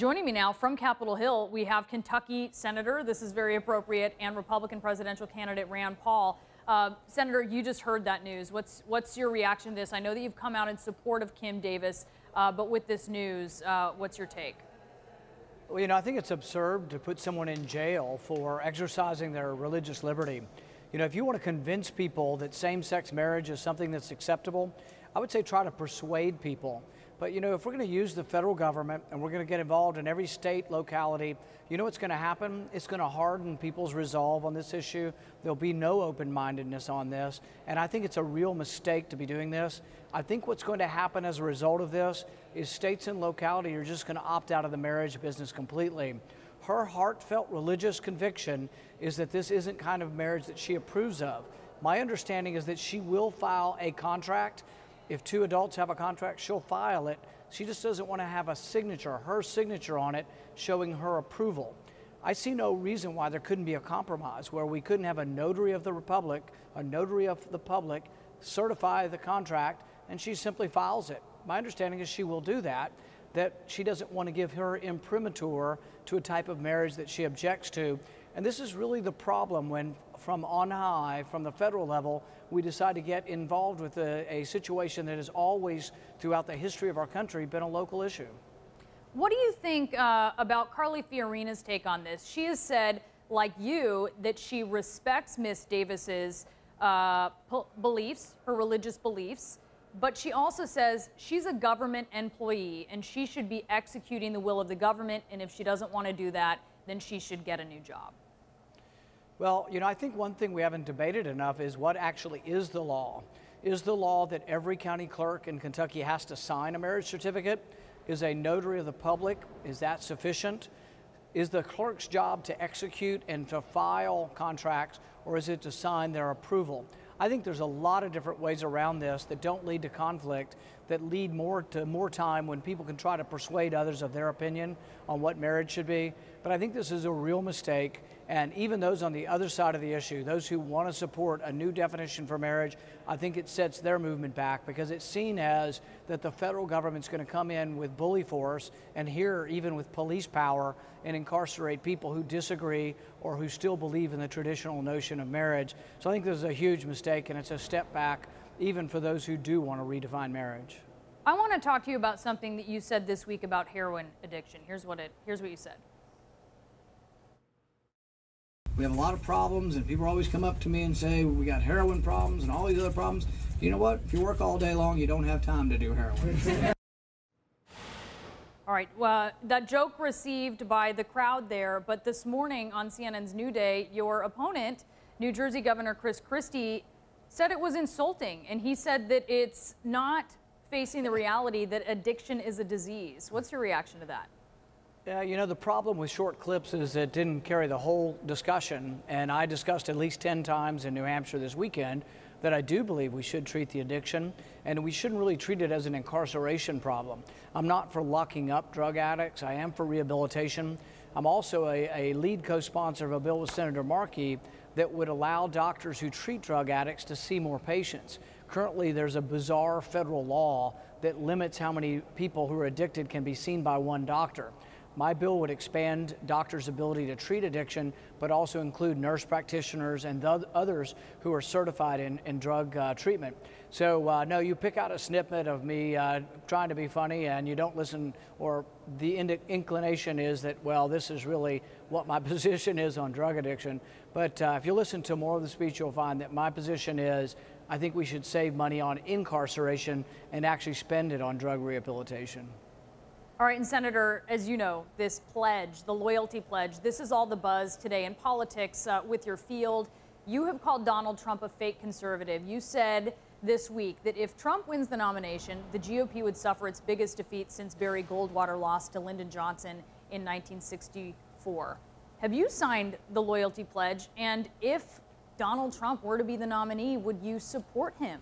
Joining me now from Capitol Hill, we have Kentucky Senator, this is very appropriate, and Republican presidential candidate Rand Paul. Senator, you just heard that news. What's your reaction to this? I know that you've come out in support of Kim Davis, but with this news, what's your take? Well, you know, I think it's absurd to put someone in jail for exercising their religious liberty. You know, if you want to convince people that same-sex marriage is something that's acceptable, I would say try to persuade people. But, you know, if we're going to use the federal government and we're going to get involved in every state, locality, you know what's going to happen? It's going to harden people's resolve on this issue. There'll be no open-mindedness on this. And I think it's a real mistake to be doing this. I think what's going to happen as a result of this is states and locality are just going to opt out of the marriage business completely. Her heartfelt religious conviction is that this isn't kind of marriage that she approves of. My understanding is that she will file a contract. If two adults have a contract, she'll file it. She just doesn't want to have a signature, her signature on it, showing her approval. I see no reason why there couldn't be a compromise where we couldn't have a notary of the republic, a notary of the public, certify the contract, and she simply files it. My understanding is she will do that she doesn't want to give her imprimatur to a type of marriage that she objects to. And this is really the problem when, from on high, from the federal level, we decide to get involved with a situation that has always, throughout the history of our country, been a local issue. What do you think about Carly Fiorina's take on this? She has said, like you, that she respects Miss Davis's beliefs, her religious beliefs, but she also says she's a government employee and she should be executing the will of the government, and if she doesn't want to do that, then she should get a new job. Well, you know, I think one thing we haven't debated enough is what actually is the law. Is the law that every county clerk in Kentucky has to sign a marriage certificate? Is a notary of the public, is that sufficient? Is the clerk's job to execute and to file contracts, or is it to sign their approval? I think there's a lot of different ways around this that don't lead to conflict, that lead to more time when people can try to persuade others of their opinion on what marriage should be. But I think this is a real mistake, and even those on the other side of the issue, those who want to support a new definition for marriage, I think it sets their movement back because it's seen as that the federal government's going to come in with bully force and here even with police power and incarcerate people who disagree or who still believe in the traditional notion of marriage. So I think this is a huge mistake, and it's a step back even for those who do want to redefine marriage. I want to talk to you about something that you said this week about heroin addiction. Here's what you said. We have a lot of problems, and people always come up to me and say, we got heroin problems and all these other problems. You know what? If you work all day long, you don't have time to do heroin. All right, well, that joke received by the crowd there, but this morning on CNN's New Day, your opponent, New Jersey Governor Chris Christie, said it was insulting, and he said that it's not facing the reality that addiction is a disease. What's your reaction to that? You know, the problem with short clips is it didn't carry the whole discussion, and I discussed at least 10 times in New Hampshire this weekend that I do believe we should treat the addiction, and we shouldn't really treat it as an incarceration problem. I'm not for locking up drug addicts. I am for rehabilitation. I'm also a lead co-sponsor of a bill with Senator Markey that would allow doctors who treat drug addicts to see more patients. Currently, there's a bizarre federal law that limits how many people who are addicted can be seen by one doctor. My bill would expand doctors' ability to treat addiction, but also include nurse practitioners and others who are certified in drug treatment. So no, you pick out a snippet of me trying to be funny and you don't listen, or the inclination is that, well, this is really what my position is on drug addiction. But if you listen to more of the speech, you'll find that my position is I think we should save money on incarceration and actually spend it on drug rehabilitation. All right, and Senator, as you know, this pledge, the loyalty pledge, this is all the buzz today in politics with your field. You have called Donald Trump a fake conservative. You said this week that if Trump wins the nomination, the GOP would suffer its biggest defeat since Barry Goldwater lost to Lyndon Johnson in 1964. Have you signed the loyalty pledge? And if Donald Trump were to be the nominee, would you support him?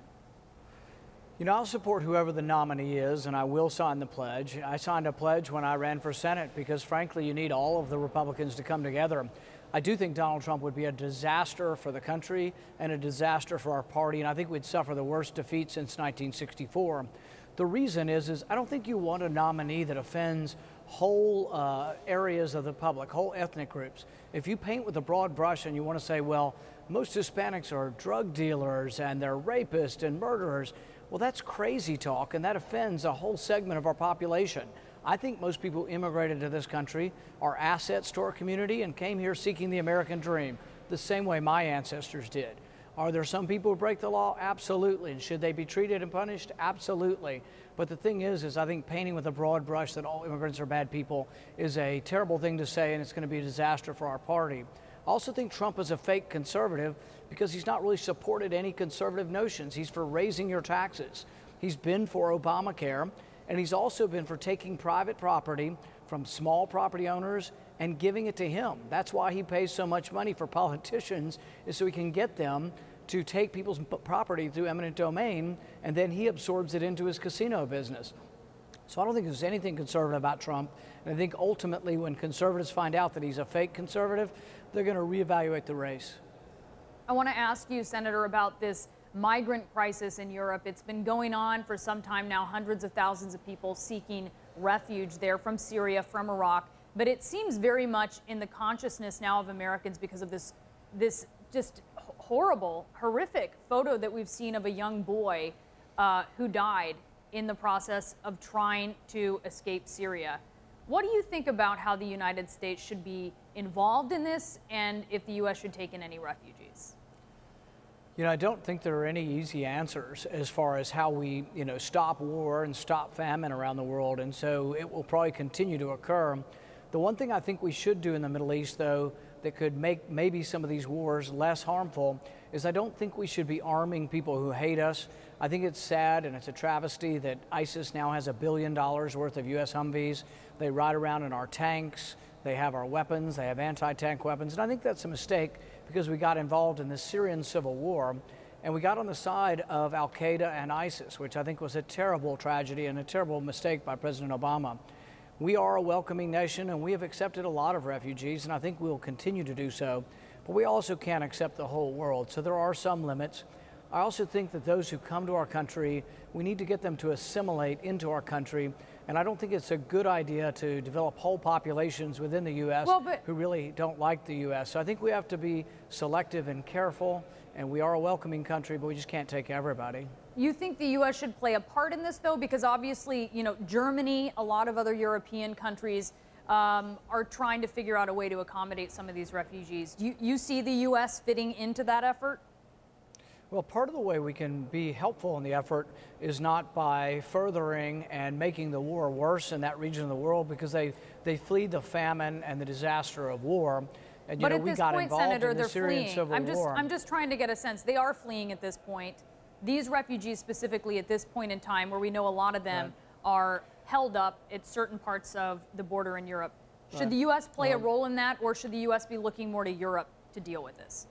You know, I'll support whoever the nominee is, and I will sign the pledge. I signed a pledge when I ran for Senate because, frankly, you need all of the Republicans to come together. I do think Donald Trump would be a disaster for the country and a disaster for our party, and I think we'd suffer the worst defeat since 1964. The reason is I don't think you want a nominee that offends whole areas of the public, whole ethnic groups. If you paint with a broad brush and you want to say, well, most Hispanics are drug dealers and they're rapists and murderers, well, that's crazy talk, and that offends a whole segment of our population. I think most people who immigrated to this country are assets to our community and came here seeking the American dream, the same way my ancestors did. Are there some people who break the law? Absolutely. And should they be treated and punished? Absolutely. But the thing is I think painting with a broad brush that all immigrants are bad people is a terrible thing to say, and it's going to be a disaster for our party. I also think Trump is a fake conservative because he's not really supported any conservative notions. He's for raising your taxes. He's been for Obamacare, and he's also been for taking private property from small property owners and giving it to him. That's why he pays so much money for politicians, is so he can get them to take people's property through eminent domain, and then he absorbs it into his casino business. So I don't think there's anything conservative about Trump. And I think ultimately when conservatives find out that he's a fake conservative, they're going to reevaluate the race. I want to ask you, Senator, about this migrant crisis in Europe. It's been going on for some time now, hundreds of thousands of people seeking refuge there from Syria, from Iraq. But it seems very much in the consciousness now of Americans because of this just horrible, horrific photo that we've seen of a young boy who died in the process of trying to escape Syria. What do you think about how the United States should be involved in this, and if the U.S. should take in any refugees? You know, I don't think there are any easy answers as far as how we, stop war and stop famine around the world, and so it will probably continue to occur. The one thing I think we should do in the Middle East, though, that could make maybe some of these wars less harmful is I don't think we should be arming people who hate us. I think it's sad and it's a travesty that ISIS now has $1 billion worth of U.S. Humvees. They ride around in our tanks. They have our weapons. They have anti-tank weapons. And I think that's a mistake because we got involved in the Syrian civil war and we got on the side of al-Qaeda and ISIS, which I think was a terrible tragedy and a terrible mistake by President Obama. We are a welcoming nation and we have accepted a lot of refugees, and I think we'll continue to do so, but we also can't accept the whole world, so there are some limits. I also think that those who come to our country, we need to get them to assimilate into our country, and I don't think it's a good idea to develop whole populations within the U.S. Who really don't like the U.S. So I think we have to be selective and careful, and we are a welcoming country, but we just can't take everybody. You think the U.S. should play a part in this, though? Because obviously, Germany, a lot of other European countries are trying to figure out a way to accommodate some of these refugees. You see the U.S. fitting into that effort? Well, part of the way we can be helpful in the effort is not by furthering and making the war worse in that region of the world, because they flee the famine and the disaster of war. And, but at we this got point, involved Senator, in the they're Syrian fleeing. civil war. I'm just trying to get a sense. They are fleeing at this point. These refugees specifically at this point in time, where we know a lot of them are held up at certain parts of the border in Europe. Should the U.S. play a role in that, or should the U.S. be looking more to Europe to deal with this?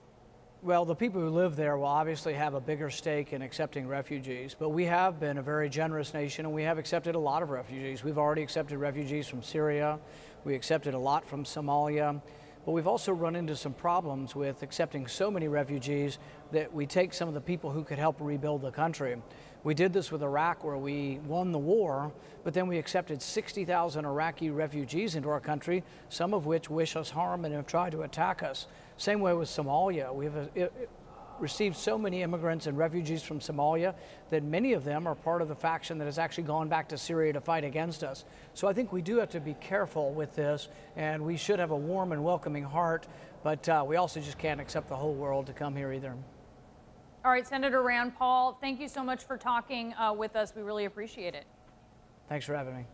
Well, the people who live there will obviously have a bigger stake in accepting refugees, but we have been a very generous nation and we have accepted a lot of refugees. We've already accepted refugees from Syria. We accepted a lot from Somalia. But we've also run into some problems with accepting so many refugees that we take some of the people who could help rebuild the country. We did this with Iraq, where we won the war, but then we accepted 60,000 Iraqi refugees into our country, some of which wish us harm and have tried to attack us. Same way with Somalia. We've received so many immigrants and refugees from Somalia that many of them are part of the faction that has actually gone back to Syria to fight against us. So I think we do have to be careful with this, and we should have a warm and welcoming heart, but we also just can't accept the whole world to come here either. All right, Senator Rand Paul, thank you so much for talking with us. We really appreciate it. Thanks for having me.